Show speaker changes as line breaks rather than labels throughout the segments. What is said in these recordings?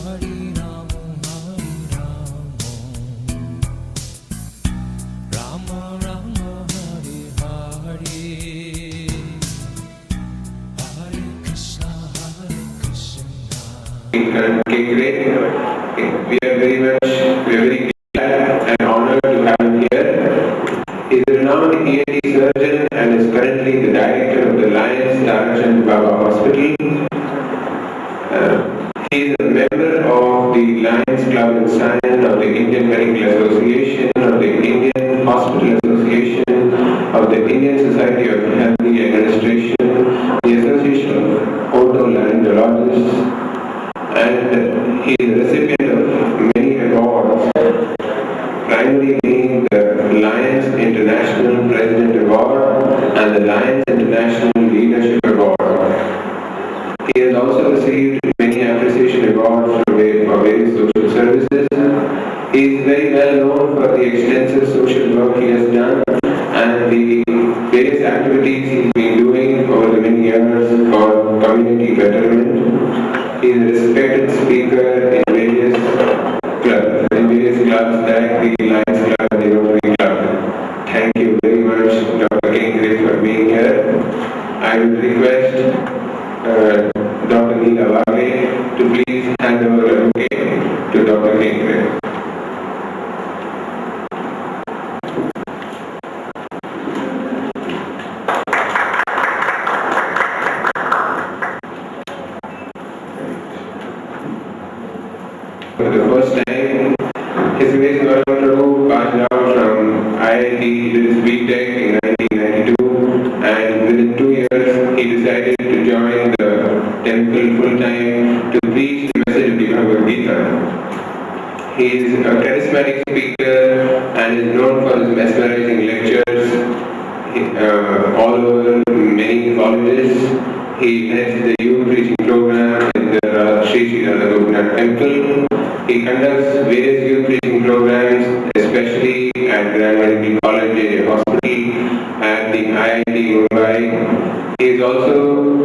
We are very glad and honored to have him here. He is a renowned ENT surgeon and is currently the director of the Lions Gauranag Prabhu Hospital. He is a member of the Lions Club in Science, of the Indian Medical Association, of the Indian Hospital Association, of the Indian Society of Healthy Administration, the Association of Otolaryngologists, and he is a recipient of many awards, primarily being the Lions International President Award and the Lions International Leadership Award. He has also received many appreciation awards for various social services. He is very well known for the extensive social work he has done and the various activities he has been doing over the many years for community betterment. He is a respected speaker in various clubs like the Lions Club and the Rotary Club. Thank you very much, Dr. Kengre, for being here. I would request Dr. Neela Vale to please hand over the bouquet to Dr. Kengre. For the first time, His Grace Gauranag Prabhu passed out from IIT, did his BTech in 1992, and within 2 years he decided to join the temple full-time to preach the message of the Bhagavad Gita. He is a charismatic speaker and is known for his mesmerizing lectures all over many colleges. He heads the youth preaching program in the Sri Gauranag Temple. He conducts various youth preaching programs, especially at Grand Medical College Hospital at the IIT Mumbai. He is also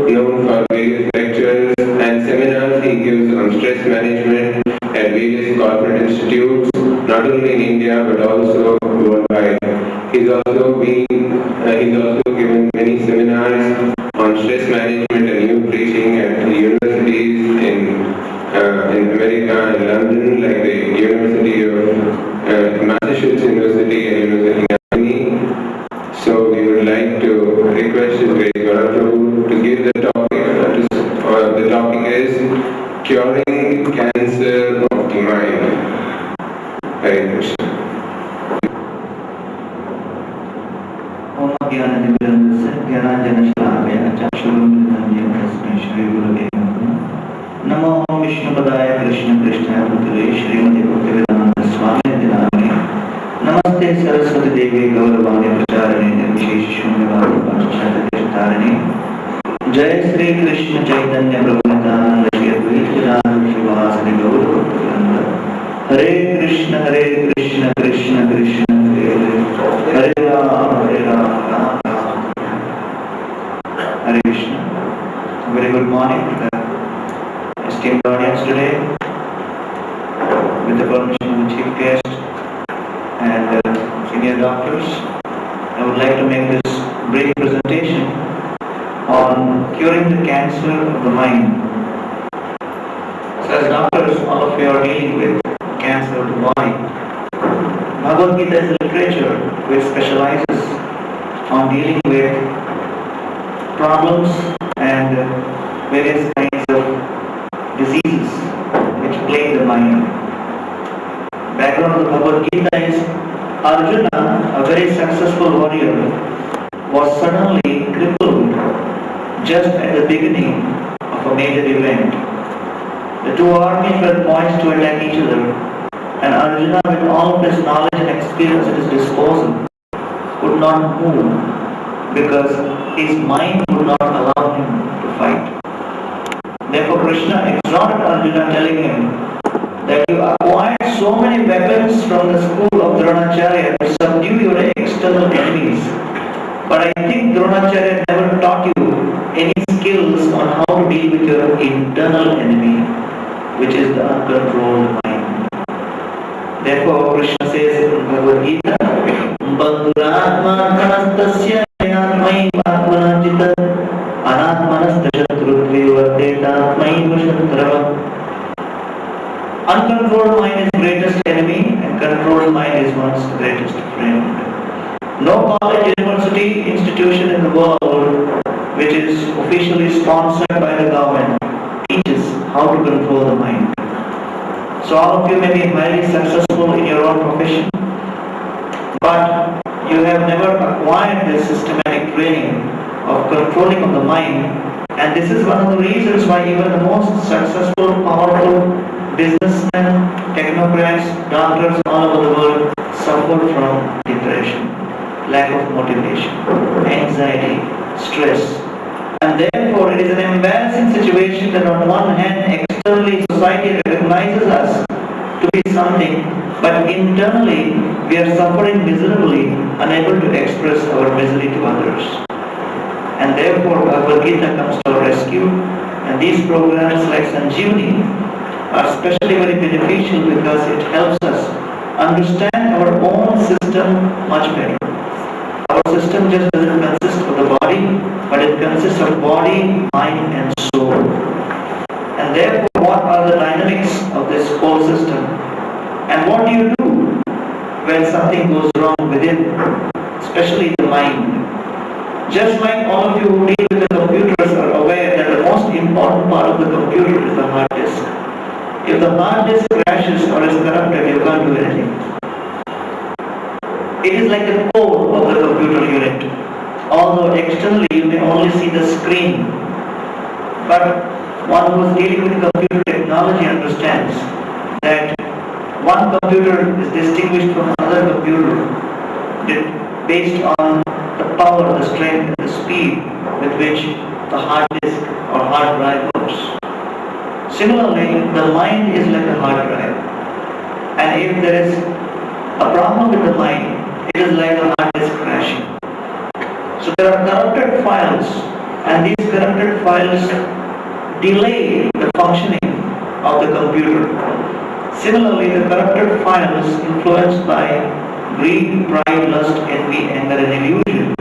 known for various lectures and seminars he gives on stress management at various corporate institutes, not only in India but also worldwide. He's also given many seminars on stress management and youth preaching at universities in America and London, like the University of Massachusetts University and University of Miami. So we would like to request His Grace Gauranag Prabhu to give the topic. The topic is curing cancer of the mind. Hare Krishna.
नमो विष्णुपदाय कृष्ण कृष्णाय भूतले श्रीमते भक्तिवेदांत स्वामी नामिने नमस्ते सरस्वती देवी गौरवाणी प्रचारिणे निर्विशेष शून्यवादी पाश्चात्य जय श्री कृष्ण चैतन्य प्रभु नित्यानंद श्री अद्वैत वेदांत श्रीवासदि गौर भक्तवृंद हरे कृष्ण कृष्ण कृष्ण हरे राम राम हरे Krishna. Very good morning to the esteemed audience today. With the permission of the chief guest and senior doctors, I would like to make this brief presentation on curing the cancer of the mind. So as doctors, all of you are dealing with cancer of the body. Bhagavad Gita is a literature which specializes on dealing with problems and various kinds of diseases which plague the mind. Background of the Bhagavad Gita is Arjuna, a very successful warrior, was suddenly crippled just at the beginning of a major event. The two armies were poised to attack each other, and Arjuna, with all of his knowledge and experience at his disposal, could not move because his mind would not allow him to fight. Therefore Krishna exhorted Arjuna, telling him that you acquired so many weapons from the school of Dronacharya to subdue your external enemies. But I think Dronacharya never taught you any skills on how to deal with your internal enemy, which is the uncontrolled mind. Therefore, Krishna says in Bhagavad Gita, Bandhuratmanastasya atmaivadvanajita anatmanastashatrutve vartetatmaiva shatrava. Uncontrolled mind is greatest enemy and controlled mind is one's greatest friend. No college, university, institution in the world which is officially sponsored by the government teaches how to control the mind. So all of you may be highly successful in your own profession, but you have never acquired this systematic training of controlling of the mind, and this is one of the reasons why even the most successful, powerful businessmen, technocrats, doctors all over the world suffer from depression, lack of motivation, anxiety, stress. And therefore, it is an embarrassing situation that on one hand, externally society recognizes us to be something, but internally we are suffering miserably, unable to express our misery to others. And therefore, Bhagavad Gita comes to our rescue, and these programs like Sanjeevani are especially very beneficial because it helps us understand our own system much better. Our system just doesn't consist of the body, but it consists of body, mind and soul. And therefore, what are the dynamics of this whole system? And what do you do when something goes wrong within, especially the mind? Just like all of you who deal with the computers are aware that the most important part of the computer is the hard disk. If the hard disk crashes or is corrupted, you can't do anything. It is like the core of the computer unit. Although externally you may only see the screen, but one who is dealing with computer technology understands that one computer is distinguished from another computer based on the power, the strength, and the speed with which the hard disk or hard drive works. Similarly, the mind is like a hard drive, and if there is a problem with the mind, it is like a hard disk crashing. So there are corrupted files, and these corrupted files delay the functioning of the computer. Similarly, the corrupted files influenced by greed, pride, lust, envy, anger and illusion,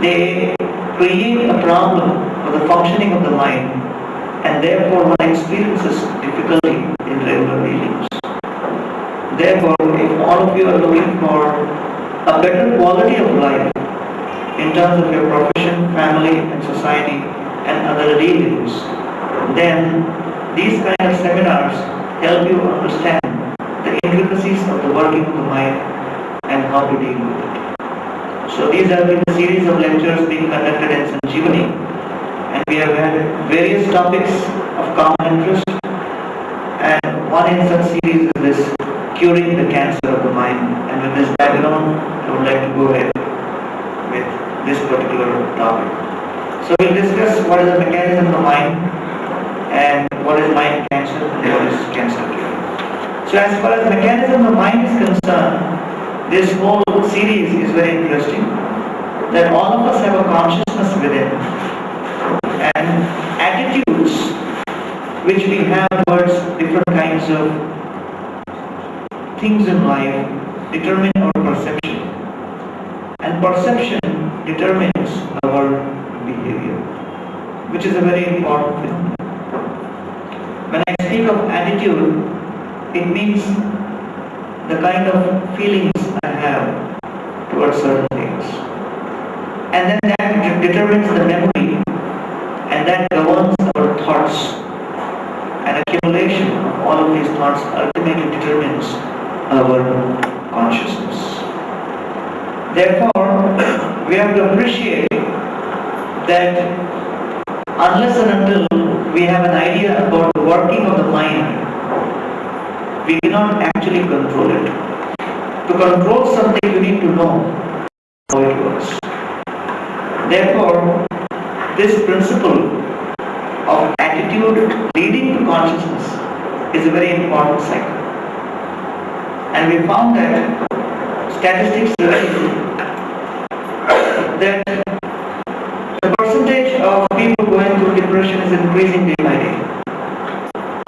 they create a problem for the functioning of the mind, and therefore one experiences difficulty in regular dealings. Therefore, if all of you are looking for a better quality of life in terms of your profession, family and society and other dealings, then these kind of seminars help you understand the intricacies of the working of the mind and how to deal with it. So these have been a series of lectures being conducted in Sanjeevani, and we have had various topics of common interest, and one in such series is this curing the cancer of the mind. And with this background, I would like to go ahead with this particular topic. So we'll discuss what is the mechanism of the mind, and what is mind cancer, and what is cancer cure. So as far as mechanism of the mind is concerned, this whole series is very interesting. That all of us have a consciousness within, and attitudes which we have towards different kinds of things in life determine our perception, and perception determines our behavior, which is a very important thing. When I speak of attitude, it means the kind of feelings I have towards certain things, and then that determines the memory, and that governs our thoughts, and accumulation of all of these thoughts ultimately determines our consciousness. Therefore, we have to appreciate that unless and until we have an idea about the working of the mind, we cannot actually control it. To control something, you need to know how it works. Therefore, this principle of attitude leading to consciousness is a very important cycle. And we found that statistics reveal that the percentage of people going through depression is increasing day by day.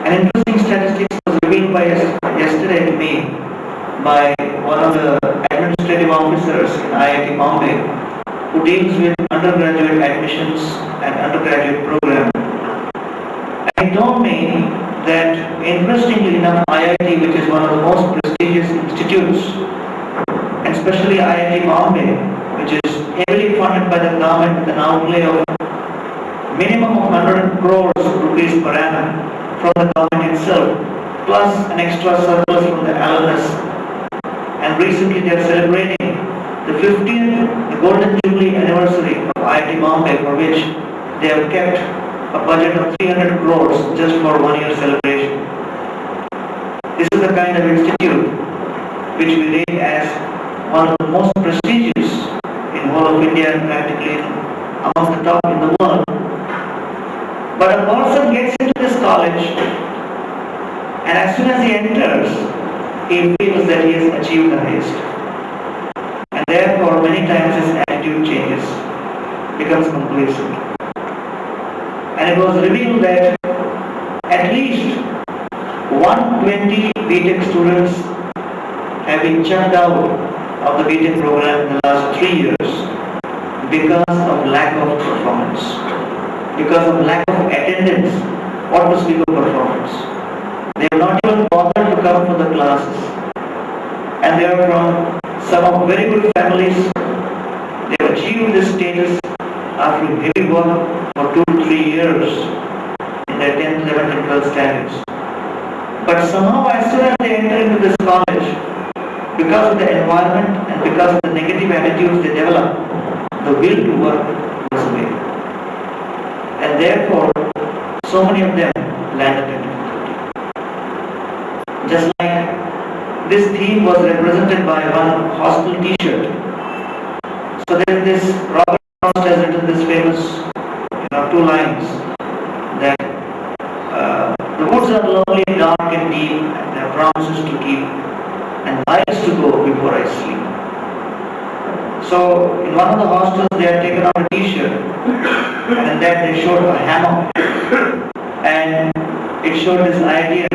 An interesting statistics was revealed by yesterday to me by one of the administrative officers in IIT Bombay who deals with undergraduate admissions and undergraduate program. And he told me that interestingly enough, IIT, which is one of the most prestigious institutes, and especially IIT Bombay, which is heavily funded by the government with an outlay of minimum of 100 crores rupees per annum from the government itself, plus an extra surplus from the alumnus. And recently they are celebrating the 50th, the Golden Jubilee anniversary of IIT Bombay, for which they have kept a budget of 300 crores just for 1 year celebration. This is the kind of institute which we rate as one of the most prestigious in whole of India and practically among the top in the world. But a person gets into this college and as soon as he enters, he feels that he has achieved the highest. And therefore many times his attitude changes, becomes complacent. And it was revealed that at least 120 BTech students have been chucked out of the BTech program in the last 3 years because of lack of performance, because of lack of attendance, what to speak of performance. They have not even bothered to come for the classes. And they are from some of very good families. They have achieved this status after heavy work for 2 to 3 years in their 10th, 11th and 12th standards. But somehow as soon as they enter into this college, because of the environment and because of the negative attitudes they develop, the will to work goes away. And therefore, so many of them land up in difficulty. Just like this theme was represented by one hospital t-shirt. So there is this, Robert Frost has written this famous 2 lines that the woods are lovely, dark and deep, and there are promises to keep, and miles to go before I sleep. So in one of the hostels they had taken out a t-shirt, and in that they showed a hammock, and it showed this idea.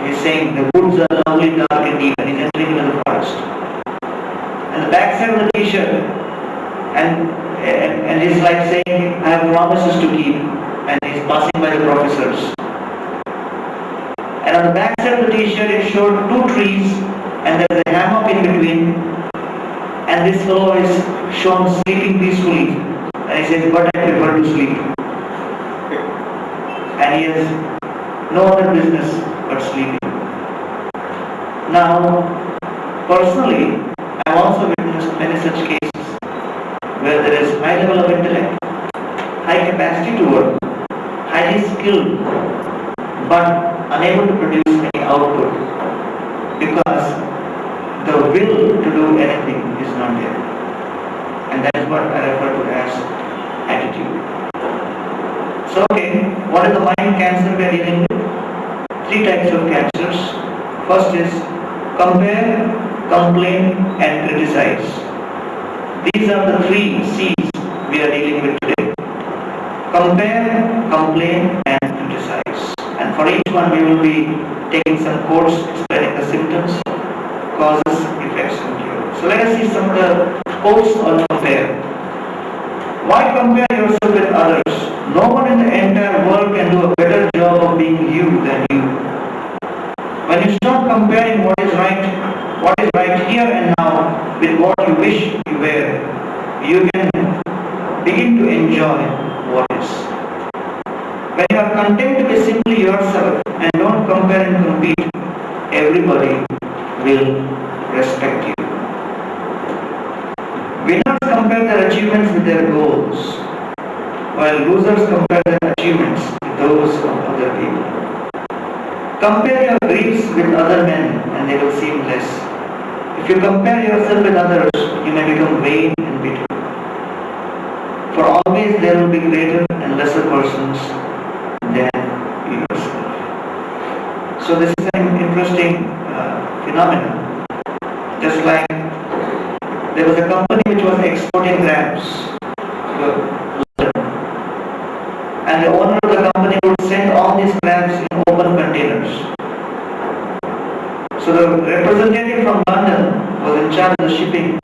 He's saying the woods are lovely, dark and deep, and he's entering into the forest. And the back side of the t-shirt, and he's like saying, I have promises to keep, and he's passing by the professors. And on the back side of the t-shirt it showed 2 trees, and there's a hammock in between, and this fellow is shown sleeping peacefully, and he says, but I prefer to sleep. And he has no other business but sleeping. Now, personally, I've also witnessed many such cases where there is high level of intellect, high capacity to work, highly skilled, but unable to produce any output because the will to do anything is not there. And that is what I refer to as attitude. So okay, what is the mind cancer we are dealing with? 3 types of cancers. First is compare, complain and criticize. These are the 3 C's we are dealing with today. Compare, complain and criticize. And for each one we will be taking some quotes explaining the symptoms, causes, effects and cure. So let us see some of the quotes on compare. Why compare yourself with others? No one in the entire world can do a better job of being you than you. When you stop comparing what is right here and now with what you wish you were, you can begin to enjoy what is. When you are content to be simply yourself and don't compare and compete, everybody will respect you. Winners compare their achievements with their goals, while losers compare their achievements with those of other people. Compare your griefs with other men and they will seem less. If you compare yourself with others, you may become vain and bitter. For always there will be greater and lesser persons than yourself. So this is an interesting phenomenon. Just like there was a company which was exporting grapes to London, and the owner of the company would send all these grapes in open containers. So the representative from London was in charge of the shipping.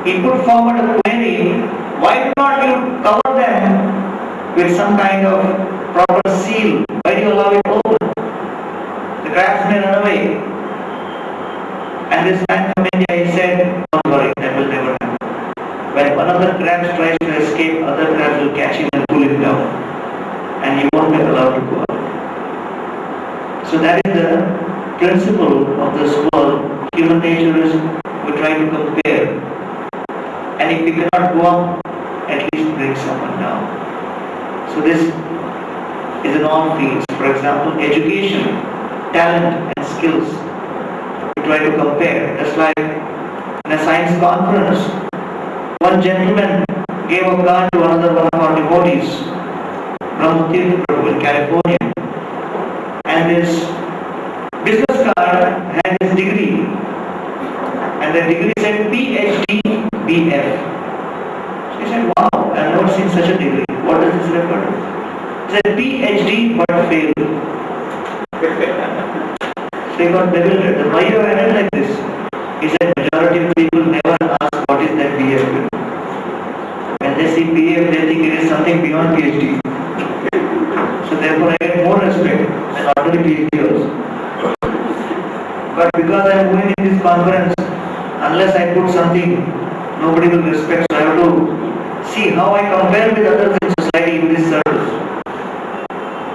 He put forward a query, why not you cover them with some kind of proper seal? Why do you allow it open? The crabs may run away. And this man from India, he said, don't worry, that will never happen. When one of the crabs tries to escape, other crabs will catch him and pull him down. And he won't be allowed to go out. So that is the principle of this world. Human nature is, we try to compare. And if we cannot go up, at least bring someone down. So this is in all fields. For example, education, talent and skills. We try to compare. Just like in a science conference, one gentleman gave a card to another one of our devotees, Gauranag Prabhu in California. And this business card had his degree. And the degree said PhD BF. So he said, wow, I have never seen such a degree. What does this refer to? He said PhD but failed. So he got bewildered. Why you have like this? He said, majority of people never ask what is that BF. When they see BF, they think it is something beyond PhD. So therefore I get more respect than ordinary PhD also. But because I am going in this conference, unless I put something, nobody will respect. So I have to see how I compare with others in society in this service.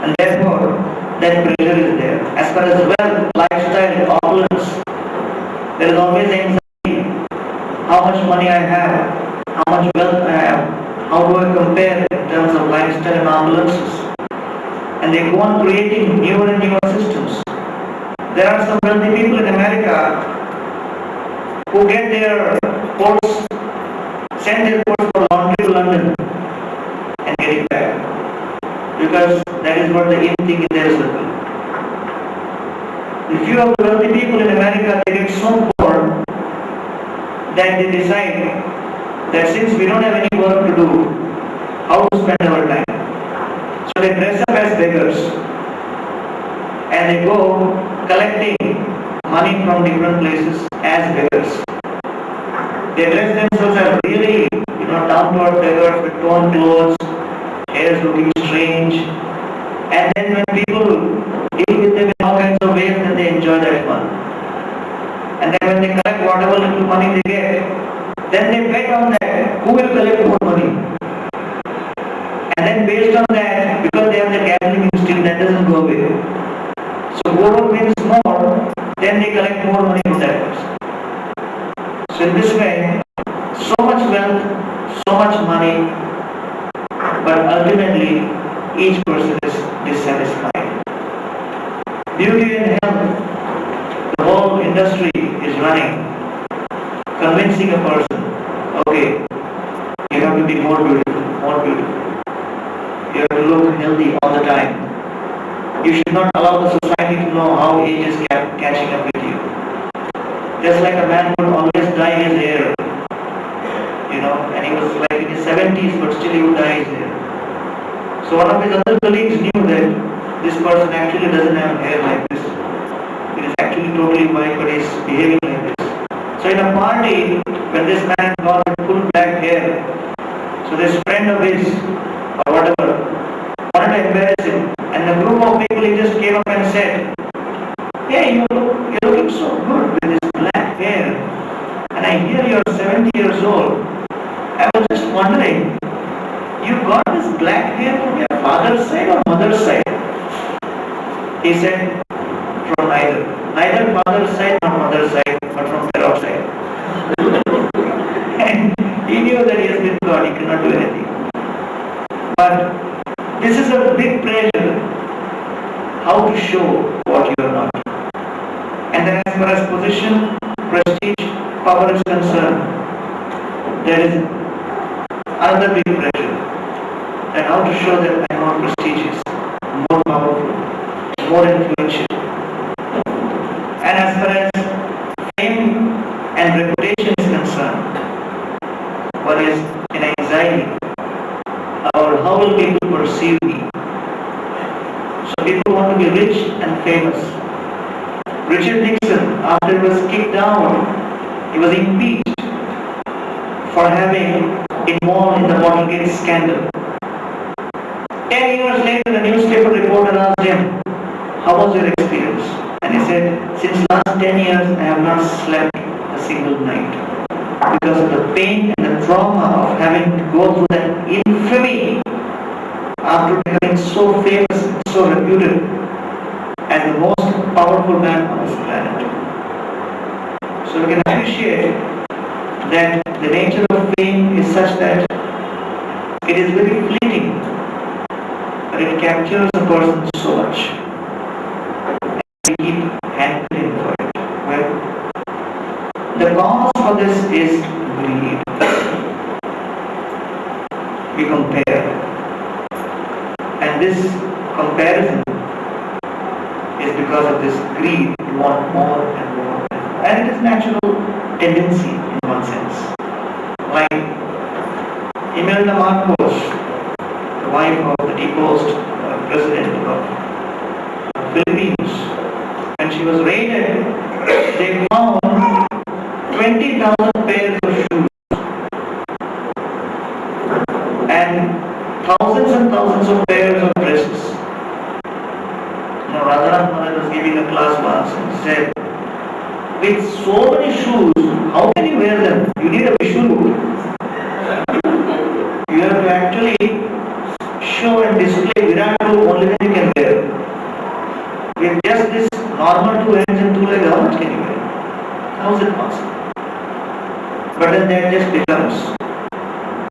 And therefore, that pressure is there. As far as wealth, lifestyle, opulence, there is always anxiety. How much money I have, how much wealth I have, how do I compare in terms of lifestyle and opulences? And they go on creating newer and newer systems. There are some wealthy people in America who get their coats, send their coats for laundry to London and get it back. Because that is what the in thing in their circle. If you have wealthy people in America, they get so poor that they decide that since we don't have any work to do, how to spend our time. So they dress up as beggars and they go collecting money from different places as beggars. They dress themselves as really, down-to-earth beggars with torn clothes, hair looking strange, and then when people deal with them in all kinds of ways, then they enjoy that fun. And then when they collect whatever little money they get, then they bet on that, who will collect more money. And then based on that, because they have the gambling instinct, that doesn't go away. So whoever wins more, then they collect more money from that person. So in this way, so much wealth, so much money, but ultimately each person is dissatisfied. Beauty and health, the whole industry is running, convincing a person, okay, you have to be more beautiful, more beautiful. You have to look healthy all the time. You should not allow the society to know how age is catching up with you. Just like a man would always dye his hair, and he was like in his 70s, but still he would dye his hair. So one of his other colleagues knew that this person actually doesn't have hair like this. It is actually totally white, but he is behaving like this. So in a party, when this man got full black hair, so this friend of his, or whatever, wanted to embarrass him. And the group of people, he just came up and said, hey, you're looking so good with this black hair. And I hear you're 70 years old. I was just wondering, you got this black hair from your father's side or mother's side? He said, from neither. Neither father's side nor mother's side, but from their outside. And he knew that he has been God, he cannot do anything. But this is a big pressure, how to show what you are not. And then as far as position, prestige, power is concerned, there is another big pressure. And how to show that I am more prestigious, more powerful, more influential. And as far as fame and reputation is concerned, one is an anxiety. Or how will people perceive me? So people want to be rich and famous. Richard Nixon, after he was kicked down, he was impeached for having involved in the Watergate scandal. 10 years later, the newspaper reporter asked him, "How was your experience?" And he said, "Since last 10 years, I have not slept a single night because of the pain and the trauma of having to go through that infamy after becoming so famous, so reputed as the most powerful man on this planet." So we can appreciate that the nature of fame is such that it is very fleeting, but it captures a person so much. And we keep hankering for it. Well, the cause for this is greed. We compare. And this comparison is because of this greed. We want more and more. And it is natural tendency in one sense. Like Imelda Marcos, the wife of the deposed president of Philippines, when she was raided, they found 20,000 pairs of shoes and thousands of pairs of dresses. Radhanath Mother was giving a class once and said, "With so many shoes, how can you wear them? You need a visual. You have to actually show and display Virat Rup only then you can wear. With just this normal 2 hands and 2 legs, how much can you wear? How is it possible?" But then that just becomes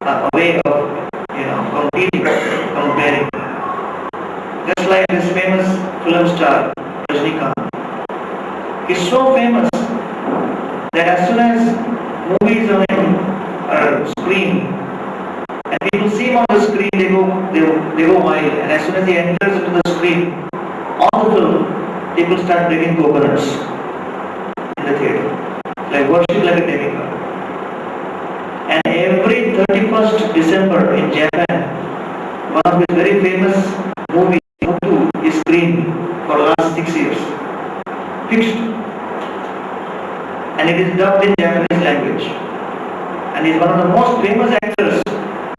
a way of, competing, comparing. Just like this famous film star, Rajnikant. He's so famous that as soon as movies on him are screened, and people see him on the screen, they go wild. And as soon as he enters into the screen, on the film, people start breaking coconuts in the theater, like worship like a demigod. And every 31st December in Japan, one of his very famous movies, Muthu, is screened for the last 6 years. Fixed. And it is dubbed in Japanese language. And he is one of the most famous actors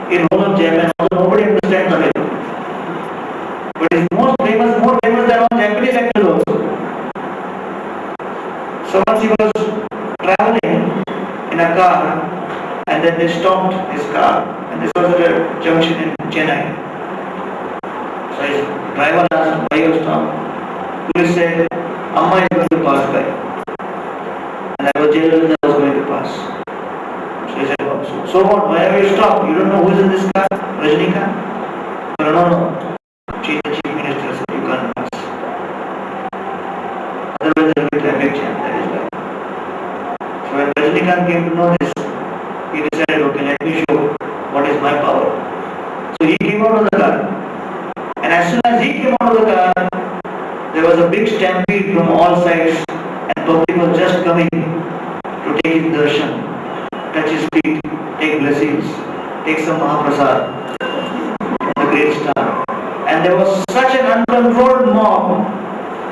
in whole of Japan, although nobody understands Tamil. But he is more famous than all Japanese actors also. So once he was traveling in a car, and then they stopped his car, and this was at a junction in Chennai. So his driver asked, "Why you stopped?" Police said, "Amma is going to pass by." And I was jailed and I was going to pass. So he said, "So what? Why have you stopped? You don't know who is in this car? Rajnikant?" No. She is the chief minister, so you can't pass. Otherwise there will be traffic jam. That is why. So when Rajnikant came to know this, he decided, okay, let me show what is my power. So he came out of the car. And as soon as he came out of the car, there was a big stampede from all sides, and public was just coming to take his darshan, touch his feet, take blessings, take some Mahaprasad from the great star. And there was such an uncontrolled mob,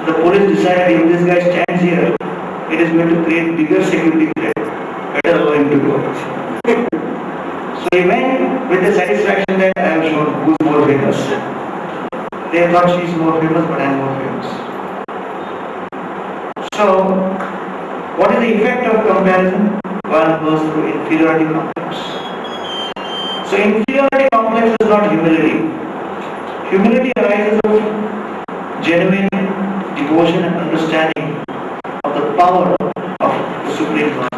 the police decided if this guy stands here, it is going to create bigger security threat. Better allow him to go. So he went with the satisfaction that I am sure who's more famous. They thought she's more famous, but I am more famous. So, what is the effect of comparison? One goes through inferiority complex. So inferiority complex is not humility. Humility arises of genuine devotion and understanding of the power of the Supreme Lord.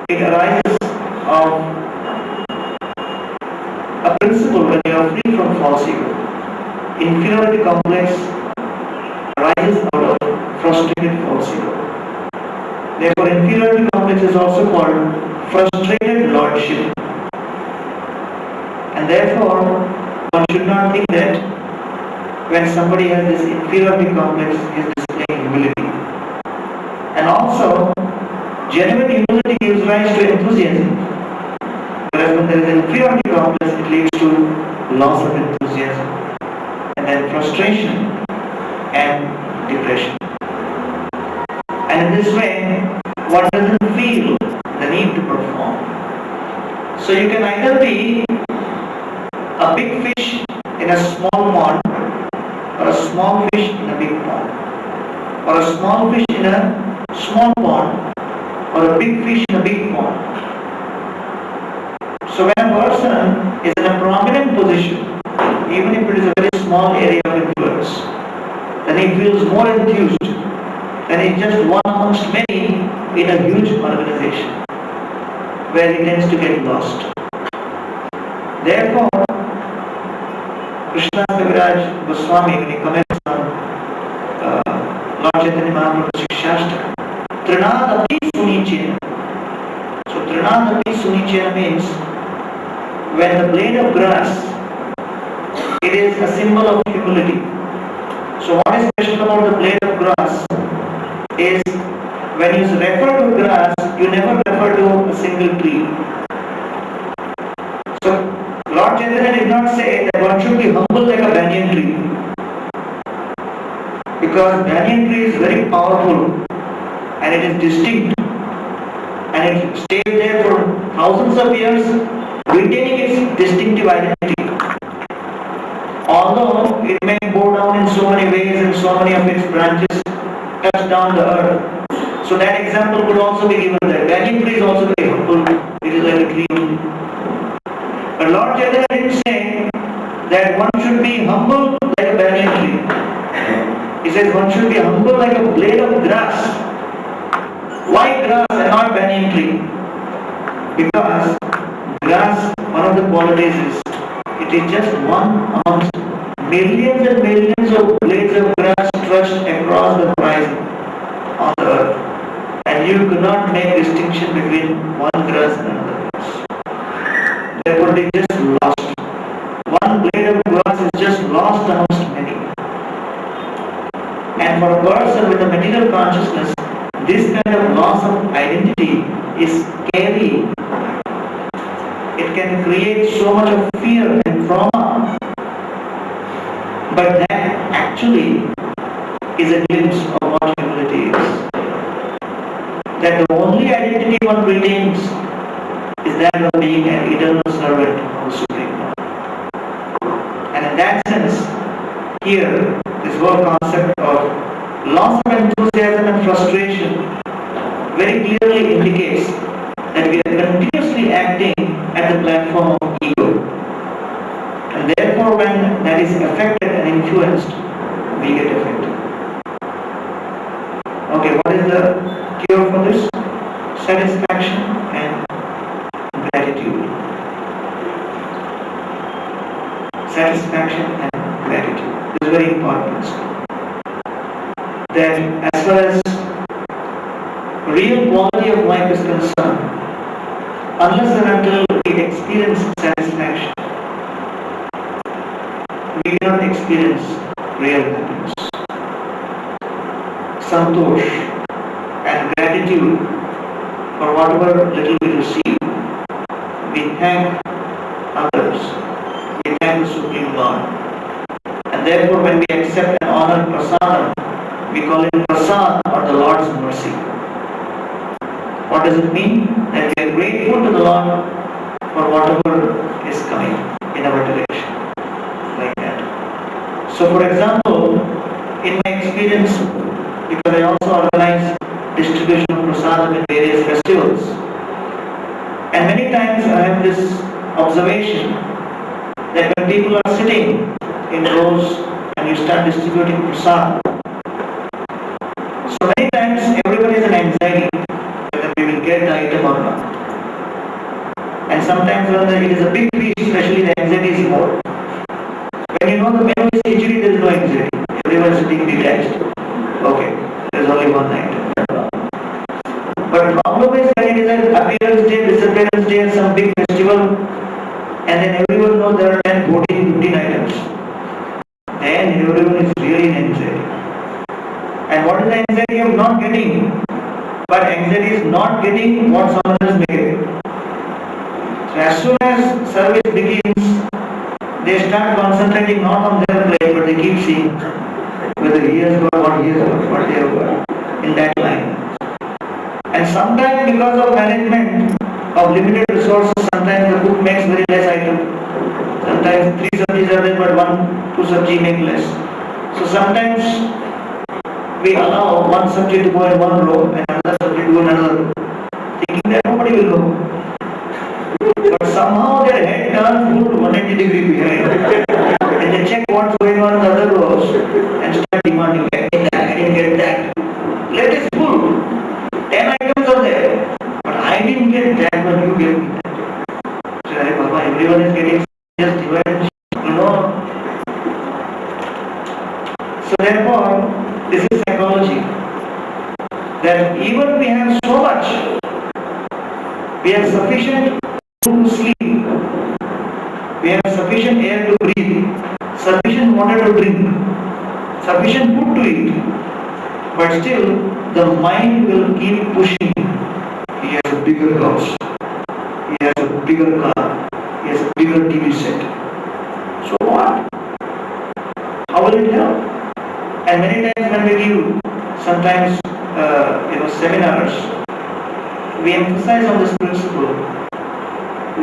It arises of a principle when you are free from false ego. Inferiority complex arises out of frustrated false ego. Therefore, inferiority complex is also called frustrated lordship. And therefore, one should not think that when somebody has this inferiority complex, he is displaying humility. And also, genuine humility gives rise to enthusiasm. Whereas when there is an inferiority complex, it leads to loss of enthusiasm, and then frustration and depression. And in this way, one doesn't feel the need to perform. So you can either be a big fish in a small pond, or a small fish in a big pond, or a small fish in a small pond, or a big fish in a big pond. So when a person is in a prominent position, even if it is a very small area of influence, then he feels more enthused than he just one amongst many in a huge organization, where he tends to get lost. Therefore, Krishna Kaviraj Goswami, when he comments on Lord Chaitanya Mahaprabhu's Shikshashtaka, Trinadapi Sunichena. So Trinadapi Sunichena means when the blade of grass, it is a symbol of humility. So what is special about the blade of grass is when you refer to grass, you never refer to a single tree. So Lord Chaitanya did not say that one should be humble like a banyan tree, because banyan tree is very powerful and it is distinct and it stays there for thousands of years, retaining its distinctive identity. Although it may go down in so many ways and so many of its branches touch down the earth. So that example could also be given there. Banyan tree is also very humble. It is like a tree. But Lord Chaitanya didn't say that one should be humble like a banyan tree. He says one should be humble like a blade of grass. Why grass and not banyan tree? Because grass, one of the qualities is, it is just one amongst millions and millions of blades of grass stretched across the horizon on the earth. And you could not make distinction between one grass and another grass. Therefore, they just lost. One blade of grass is just lost amongst many. And for a person with a material consciousness, this kind of loss of identity is scary. It can create so much of fear and trauma. But that actually is a glimpse of what humility is. That the only identity one retains is that of being an eternal servant of the Supreme Lord. And in that sense, here, this whole concept of loss of enthusiasm and frustration very clearly indicates that we are continuously acting at the platform of ego. And therefore, when that is affected and influenced, we get affected. Okay, what is the cure for this? Satisfaction and gratitude. Satisfaction and gratitude. This is very important. That as far as real quality of life is concerned, unless and until we experience satisfaction, we cannot experience real happiness. Santosh and gratitude for whatever little we receive. We thank others. We thank the Supreme Lord. And therefore, when we accept and honor prasadam, we call it prasad or the Lord's mercy. What does it mean? That we are grateful to the Lord for whatever is coming in our direction. Like that. So for example, in my experience, because I also organize distribution of prasadam in various festivals, and many times I have this observation that when people are sitting in rows and you start distributing prasadam, so many times everybody has an anxiety whether we will get the item or not. And sometimes when it is a big feast, especially the anxiety is more. When you know the menu is khichdi, there is no anxiety. Everyone is sitting detached. Okay, there is only one item. But problem is when it is an appearance day, disappearance day, and some big festival, and then everyone knows there are 10, 14, 15 items. Then everyone is really in anxiety. And what is the anxiety of not getting? But anxiety is not getting what someone else may get. So as soon as service begins, they start concentrating not on their plate, but they keep seeing whether he has got what he has got, what they have got in that line. sometimes because of management of limited resources, sometimes the cook makes very less item. Sometimes 3 sabjis are there but 2 sabji make less. So sometimes we allow one sabji to go in one row and another sabji to go in another row, thinking that nobody will know. But somehow their head turns full 180 degree behind. And they check what's going on in the other rows and start demanding, I didn't get that. Plate is full. 10 items are there. But I didn't get that, but you gave me that. So, Hare Baba, everyone is getting just divide, you know. So therefore, this is psychology. That even we have so much, we have sufficient food to sleep, we have sufficient air to breathe, sufficient water to drink, sufficient food to eat, but still the mind will keep pushing. He has a bigger house, he has a bigger car, he has a bigger TV set. So what? How will it help? And many times when we give sometimes seminars, we emphasize on this principle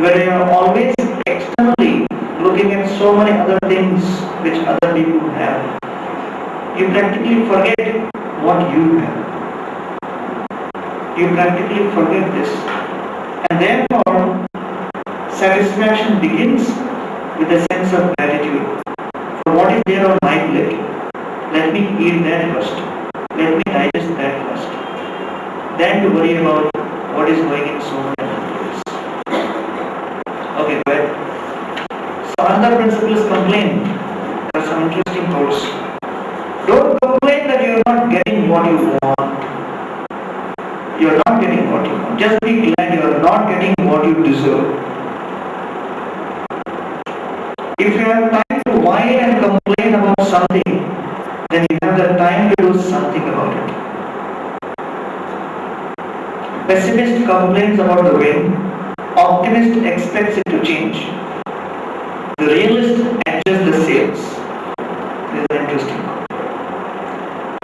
where we are always externally looking at so many other things which other people have. You practically forget what you have. You practically forget this. And therefore, satisfaction begins with a sense of gratitude for what is there on my plate. Let me eat that first. Let me digest that first. Then to worry about what is going in so many other places. Okay, go ahead. So another principle is complaint. There are some interesting quotes. Don't complain that you are not getting what you want. You are not getting what you want. Just be glad you are not getting what you deserve. If you have time to whine and complain about something, then you have the time to do something about it. Pessimist complains about the wind. Optimist expects it to change. The realist adjusts the sails. This is interesting.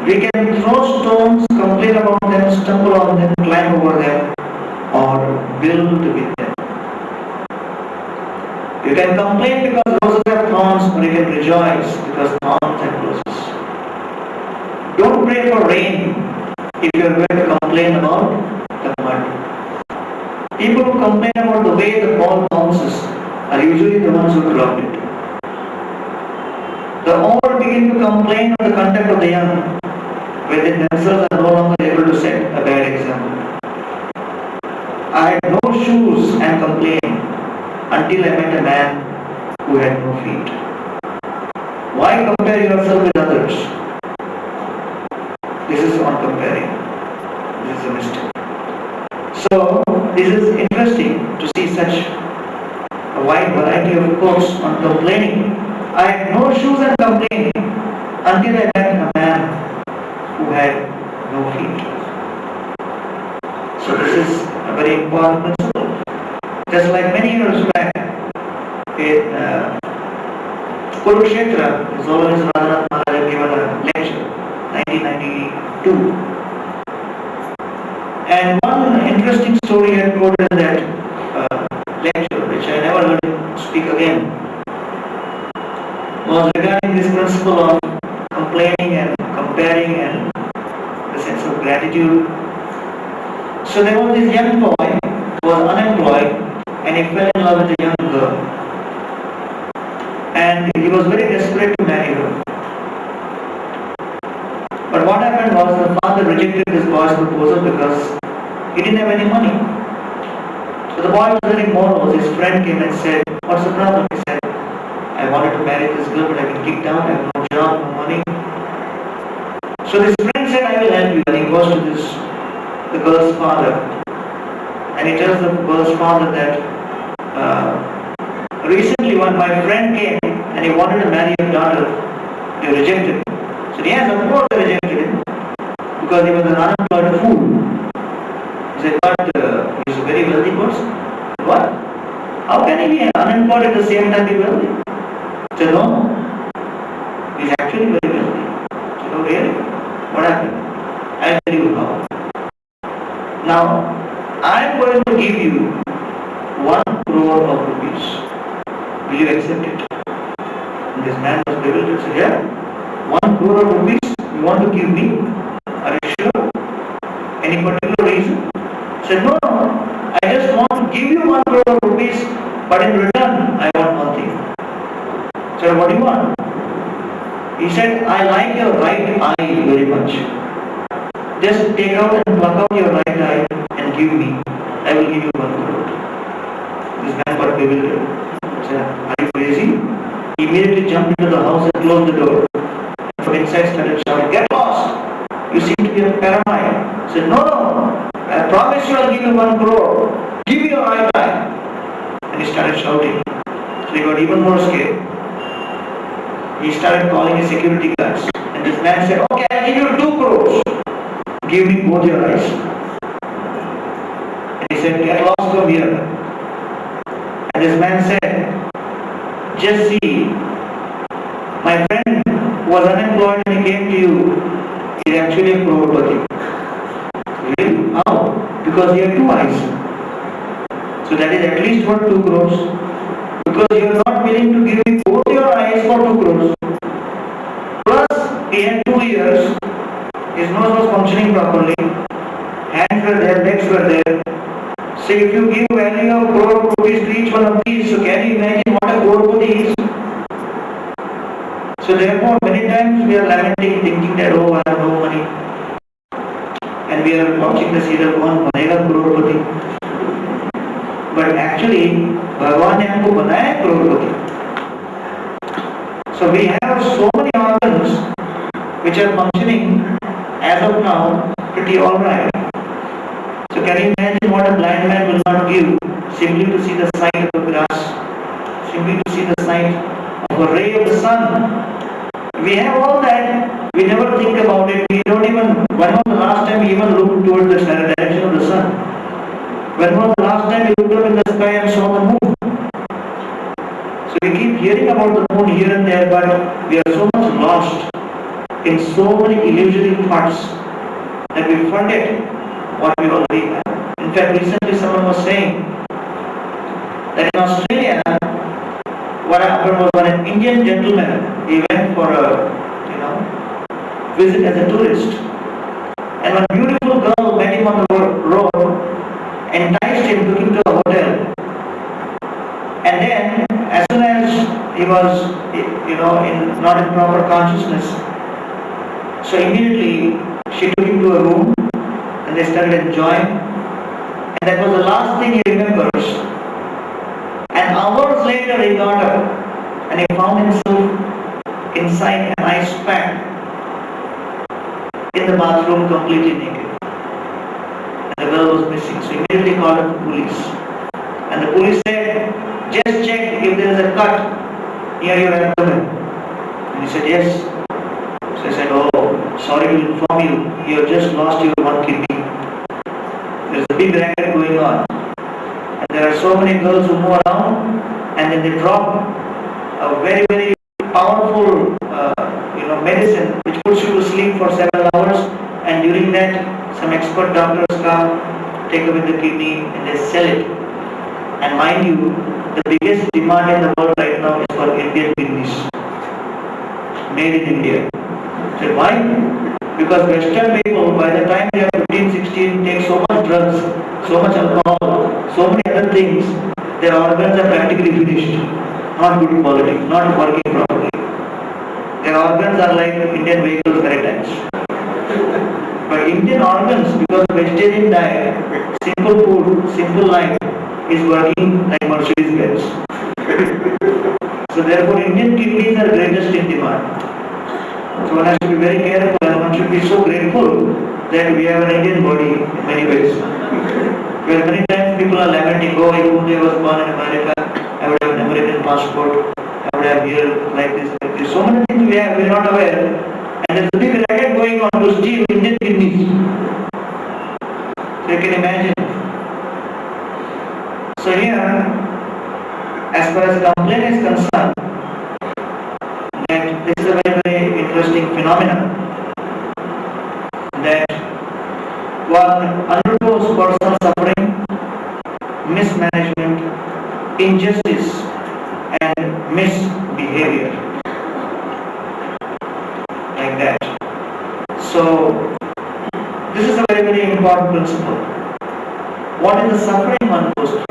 We can throw stones, complain about them, stumble on them, climb over them, or build with them. You can complain because roses have thorns, or you can rejoice because thorns have roses. Don't pray for rain if you are going to complain about the mud. People who complain about the way the ball bounces are usually the ones who dropped it. The old begin to complain of the conduct of the young when they themselves are no longer able to set a bad example. I had no shoes and complained until I met a man who had no feet. Why compare yourself with others? This is not comparing. This is a mistake. So, this is interesting to see such a wide variety of quotes on complaining. I had no shoes and complained until I met a man who had no feet. So this is a very important principle. Just like many years back in Kurukshetra, His Holiness Gauranag Prabhu had given a lecture, 1992. And one interesting story I quoted in that lecture, which I never heard him speak again, was regarding this principle of complaining and comparing and the sense of gratitude. So there was this young boy who was unemployed and he fell in love with a young girl. And he was very desperate to marry her. But what happened was the father rejected this boy's proposal because he didn't have any money. So the boy was very morose. His friend came and said, "What's the problem?" He said, "I wanted to marry this girl but I've been kicked out, I have no job, no money." So this friend said, "I will help you." And he goes to the girl's father. And he tells the girl's father that recently when my friend came and he wanted to marry your daughter, you rejected him. So yes, of course I rejected him because he was an unemployed fool. He said, "But he's a very wealthy person." What? How can he be unemployed at the same time be wealthy? He said, "No, he's actually very wealthy." I said, "Oh really? What happened?" I'll tell you how. Now, I am going to give you 1 crore of rupees. Will you accept it? And this man was bewildered. Said, yeah, 1 crore of rupees you want to give me? Are you sure? Any particular reason? Said, no, I just want to give you 1 crore of rupees, but in return, I want one thing. Said, what do you want? He said, I like your right eye very much. Just take out and pluck out your right eye and give me. I will give you 1 crore. This man got bewildered. Said, are you crazy? He immediately jumped into the house and closed the door. From inside started shouting, get lost! You seem to be paranoid. Said, no, I promise you I'll give you 1 crore. Give me your right eye. And he started shouting. So he got even more scared. He started calling his security guards. And this man said, okay, I'll give you 2 crores. Give me both your eyes. And he said, get lost from here. And this man said, just see, my friend who was unemployed and he came to you is actually a crorepati. Really? How? Because he had 2 eyes. So that is at least worth 2 crores. Because you are not willing to give me both your eyes for 2 crores. Plus, he had 2 ears. His nose was functioning properly. Hands were there, legs were there. So if you give value of crore of rupees to each one of these, so can you imagine what a crorepati is? So therefore, many times we are lamenting, thinking that, oh, I have no money. And we are watching the serial, kaun banega crorepati. But actually, Bhagavan ne humko banaya hai crorepati. So we have so many organs which are functioning as of now pretty alright. So can you imagine what a blind man will not give simply to see the sight of the grass, simply to see the sight of a ray of the sun? We have all that, we never think about it, we don't even, when was the last time we even looked towards the direction of the sun? When was the last time we looked up in the sky and saw the moon? So we keep hearing about the moon here and there, but we are so much lost in so many illusory thoughts that we forget what we already have. In fact, recently someone was saying that in Australia, what happened was when an Indian gentleman, he went for a visit as a tourist, and one beautiful girl met him on the road, enticed him, took him to a hotel, and then as soon as he was not in proper consciousness, so immediately she took him to a room and they started enjoying, and that was the last thing he remembers. And hours later he got up and he found himself inside an ice pack in the bathroom completely naked. And the girl was missing, so he immediately called up the police. And the police said, just check if there is a cut near your abdomen. And he said, yes. So I said, oh, sorry to inform you, you have just lost your 1 kidney. There's a big racket going on. And there are so many girls who move around and then they drop a very, very powerful medicine which puts you to sleep for several hours, and during that some expert doctors come, take away the kidney and they sell it. And mind you, the biggest demand in the world right now is for Indian kidneys, made in India. So why? Because Western people, by the time they are 15, 16, take so much drugs, so much alcohol, so many other things, their organs are practically finished, not good quality, not working properly. Their organs are like Indian vehicles many times. But Indian organs, because of vegetarian diet, simple food, simple life, is working like Mercedes Benz. So therefore Indian kidneys are greatest in demand. So one has to be very careful and one should be so grateful that we have an Indian body in many ways. Where many times people are lamenting, oh, if only I was born in America, I would have an American passport, I would have here like this, like this. So many things we are not aware. And there's a big racket going on to steal Indian kidneys. So you can imagine. So here, as far as complaint is concerned, that this is a very, very interesting phenomenon, that one undergoes personal suffering, mismanagement, injustice, and misbehavior, like that. So, this is a very, very important principle. What is the suffering one goes through?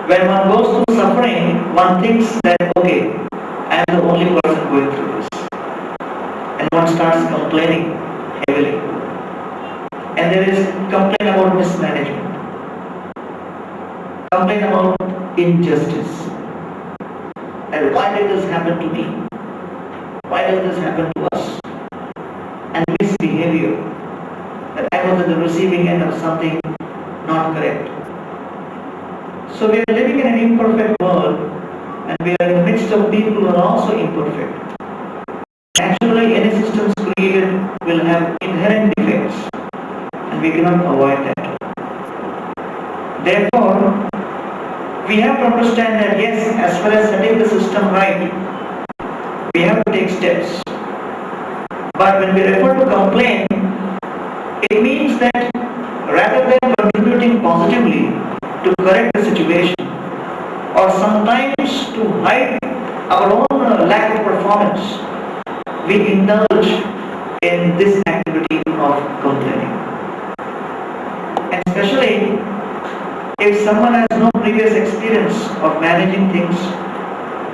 When one goes through suffering, one thinks that, okay, I am the only person going through this. And one starts complaining heavily. And there is complaint about mismanagement, complaint about injustice. And why did this happen to me? Why does this happen to us? And misbehavior, that I was at the receiving end of something not correct. So we are living in an imperfect world, and we are in the midst of people who are also imperfect. Naturally, any systems created will have inherent defects, and we cannot avoid that. Therefore, we have to understand that yes, as far as setting the system right, we have to take steps. But when we refer to complain, it means that rather than contributing positively to correct the situation, or sometimes to hide our own lack of performance, we indulge in this activity of complaining. And especially if someone has no previous experience of managing things,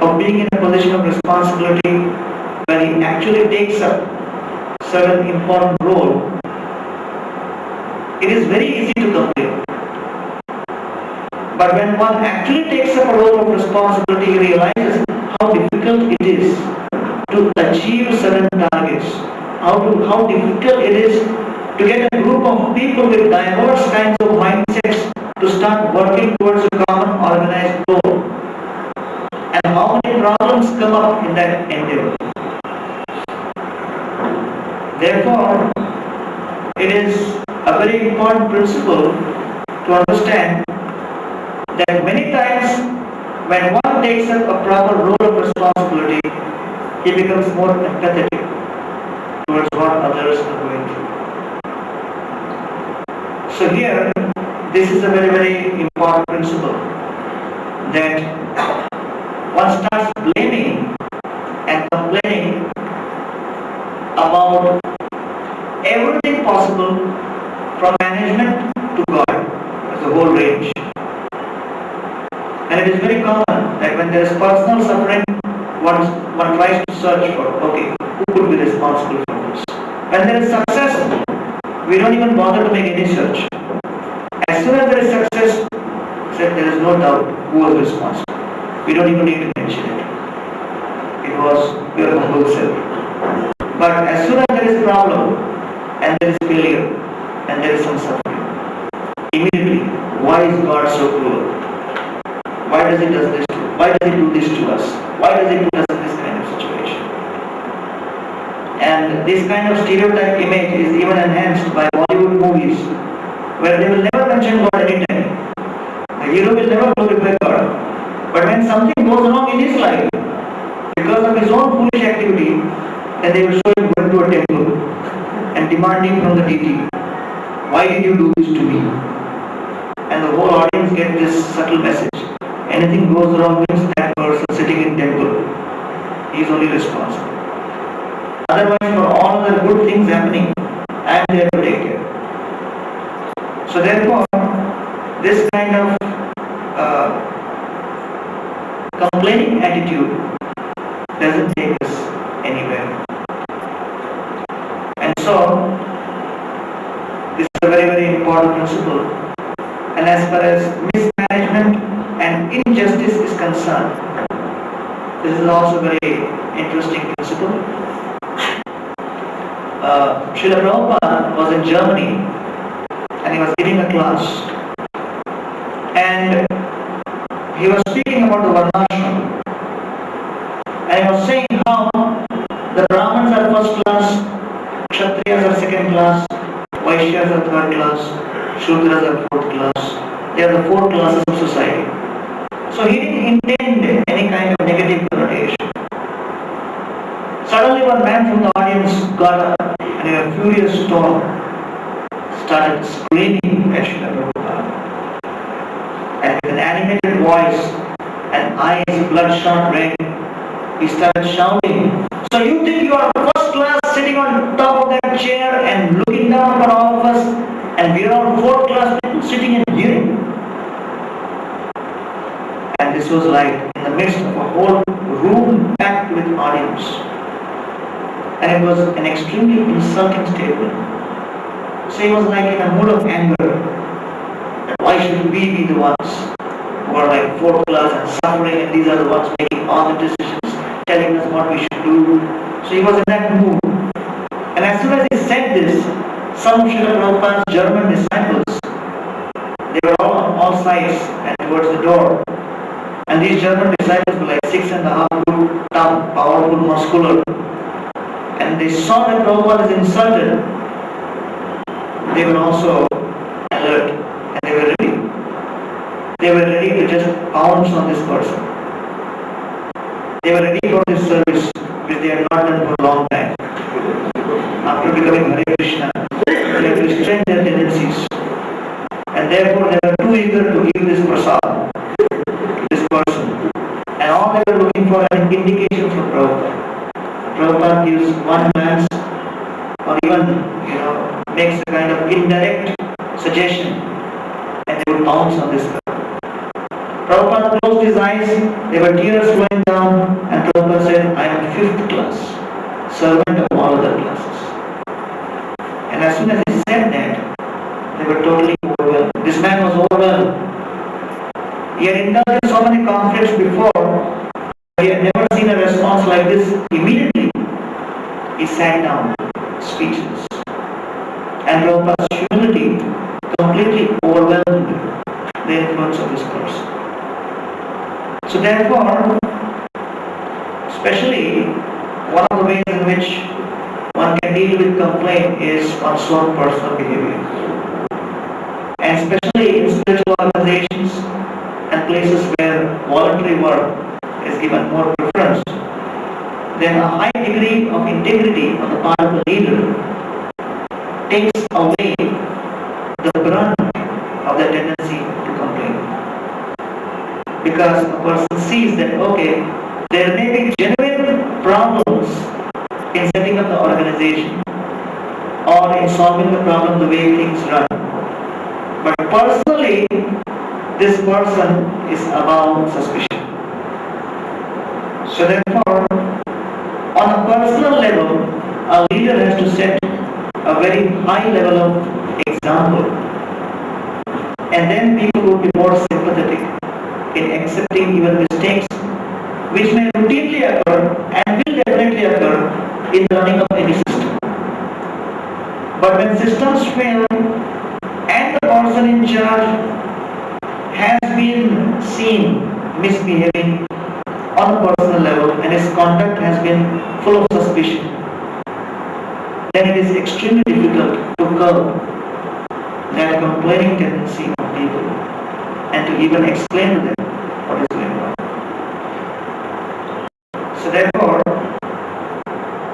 of being in a position of responsibility where he actually takes up certain important role, it is very easy to complain. But when one actually takes up a role of responsibility, he realizes how difficult it is to achieve certain targets, how difficult it is to get a group of people with diverse kinds of mindsets to start working towards a common organized goal, and how many problems come up in that endeavor. Therefore, it is a very important principle to understand that many times when one takes up a proper role of responsibility, he becomes more empathetic towards what others are going through. So here, this is a very, very important principle, that one starts blaming and complaining about everything possible, from management to God, as a whole range. And it is very common that when there is personal suffering, one tries to search for, okay, who could be responsible for this? When there is success, we don't even bother to make any search. As soon as there is success, there is no doubt who was responsible. We don't even need to mention it. It was your humble self. But as soon as there is problem, and there is failure, and there is some suffering, immediately, why is God so cruel? Why does He do this to us? Why does He do this to us? Why does He put us in this kind of situation? And this kind of stereotype image is even enhanced by Bollywood movies, where they will never mention God anytime. The hero will never glorify God. But when something goes wrong in his life, because of his own foolish activity, then they will show him going to a temple and demanding from the deity, why did you do this to me? And the whole audience gets this subtle message. Anything goes wrong means that person sitting in temple, he is only responsible. Otherwise, for all the good things happening, I am there to take care. So therefore, this kind of complaining attitude doesn't take us anywhere. And so, this is a very, very important principle. And as far as mismanagement and injustice is concerned, this is also a very interesting principle. Srila Prabhupada was in Germany and he was giving a class, and he was speaking about the Varnashram, and he was saying how the Brahmins are first class, Kshatriyas are second class, Vaishyas are third class, Shudras are fourth class. They are the four classes of society. So he didn't intend any kind of negative connotation. Suddenly one man from the audience got up and in a furious tone started screaming at Srila Prabhupada. And with an animated voice and eyes bloodshot red, he started shouting, "So you think you are first class sitting on top of that chair and looking down upon all of us, and we are all fourth class people sitting and hearing?" And this was like in the midst of a whole room packed with audience. And it was an extremely insulting statement. So he was like in a mood of anger. Why should we be the ones who are like fourth class and suffering, and these are the ones making all the decisions, telling us what we should do? So he was in that mood. And as soon as he said this, some of Srila Prabhupada's German disciples, they were all on all sides and towards the door. And these German disciples were like 6.5 foot tall, powerful, muscular. And they saw that Prabhupada is insulted. They were also alert and they were ready. They were ready to just pounce on this person. They were ready for this service which they had not done for a long time. After becoming Hare Krishna, they had restrained their tendencies. And therefore they were too eager to give this prasad to this person. And all they were looking for an indication from Prabhupada. Prabhupada gives one glance or even makes a kind of indirect suggestion and they would pounce on this person. Prabhupada closed his eyes, there were tears flowing down, and Prabhupada said, "I am fifth class, servant of all other classes." And as soon as he said that, they were totally overwhelmed. This man was overwhelmed. He had indulged in so many conflicts before, but he had never seen a response like this. Immediately, he sat down, speechless. And Prabhupada's humility completely overwhelmed the influence of this person. So therefore, especially one of the ways in which one can deal with complaint is one's own personal behavior. And especially in spiritual organizations and places where voluntary work is given more preference, then a high degree of integrity on the part of the leader takes away the brunt of the tendency to complain. Because a person sees that, okay, there may be genuine problems in setting up the organization or in solving the problem the way things run. But personally, this person is above suspicion. So therefore, on a personal level, a leader has to set a very high level of example. And then people will be more sympathetic in accepting even mistakes which may routinely occur and will definitely occur in the running of any system. But when systems fail and the person in charge has been seen misbehaving on a personal level and his conduct has been full of suspicion, then it is extremely difficult to curb that complaining tendency of people and to even explain to them what is going on. So therefore,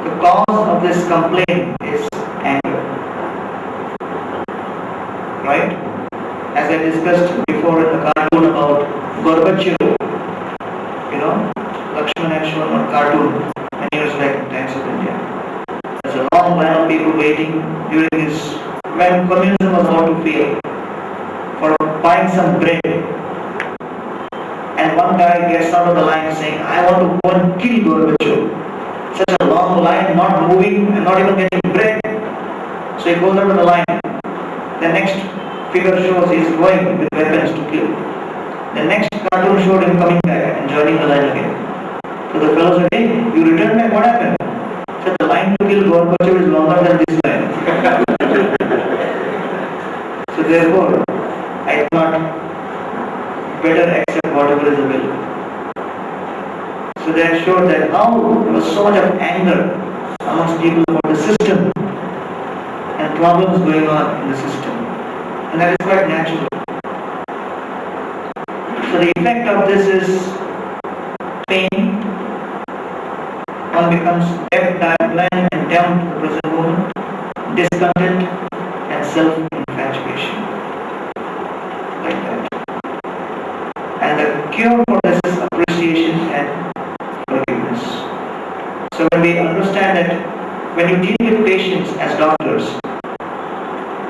the cause of this complaint is anger. Right? As I discussed before in the cartoon about Gorbachev, Lakshman had shown one cartoon many years back in Times of India. There's a long line of people waiting during this, when communism was about to fail, for buying some bread. And one guy gets out of the line saying, "I want to go and kill Gorbachev." Such a long line, not moving and not even getting bread. So he goes out of the line. The next figure shows he is going with weapons to kill. The next cartoon showed him coming back and joining the line again. So the fellow said, "Hey, you returned back, what happened?" He said, "The line to kill Gorbachev is longer than this line." So therefore, I thought better accept whatever is available. So that showed that how there was so much of anger amongst people about the system and problems going on in the system. And that is quite natural. So the effect of this is pain. One becomes deaf, blind and contempt for the present moment, discontent, and self-infatuation. Like that. And the cure for this is appreciation and forgiveness. So when we understand that when you deal with patients as doctors,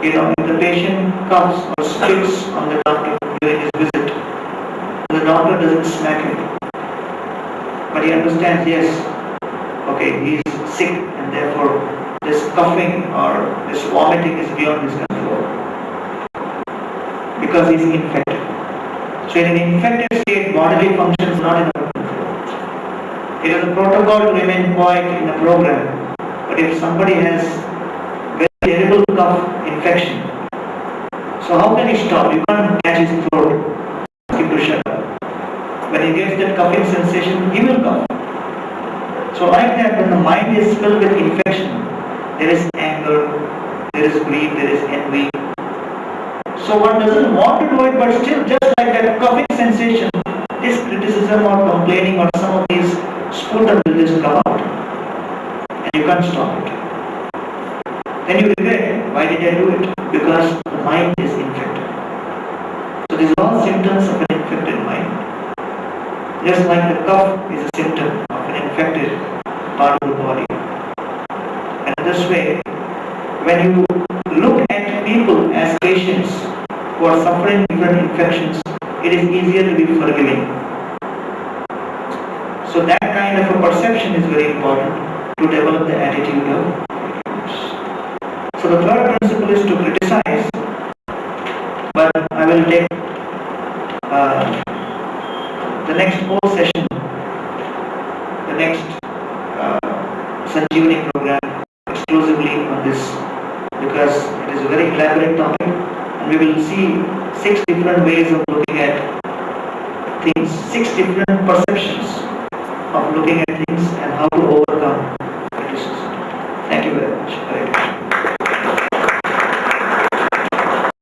if the patient coughs or spits on the doctor during his visit, the doctor doesn't smack him. But he understands, yes, okay, he is sick and therefore this coughing or this vomiting is beyond his control. Because he is infected. So in an infected state, bodily functions are not in our control. It is a protocol to remain quiet in the program. But if somebody has very terrible cough infection, so how can he stop? You can't catch his throat, ask him to shut up. When he gets that coughing sensation, he will cough. So like that, when the mind is filled with infection, there is anger, there is greed, there is envy. So one doesn't want to do it, but still just like that coughing sensation, this criticism or complaining or some of these sputum will just come out. And you can't stop it. Then you regret, why did I do it? Because the mind is infected. So these are all symptoms of an infected mind. Just like the cough is a symptom of an infected part of the body. And in this way, when you look at people as patients who are suffering different infections, it is easier to be forgiving. So that kind of a perception is very important to develop the attitude of forgiveness. So the third principle is to criticize, but I will take the next whole session, the next Sanjeevani program exclusively on this, because it is a very elaborate topic and we will see 6 different ways of looking at things, 6 different perceptions of looking at things and how to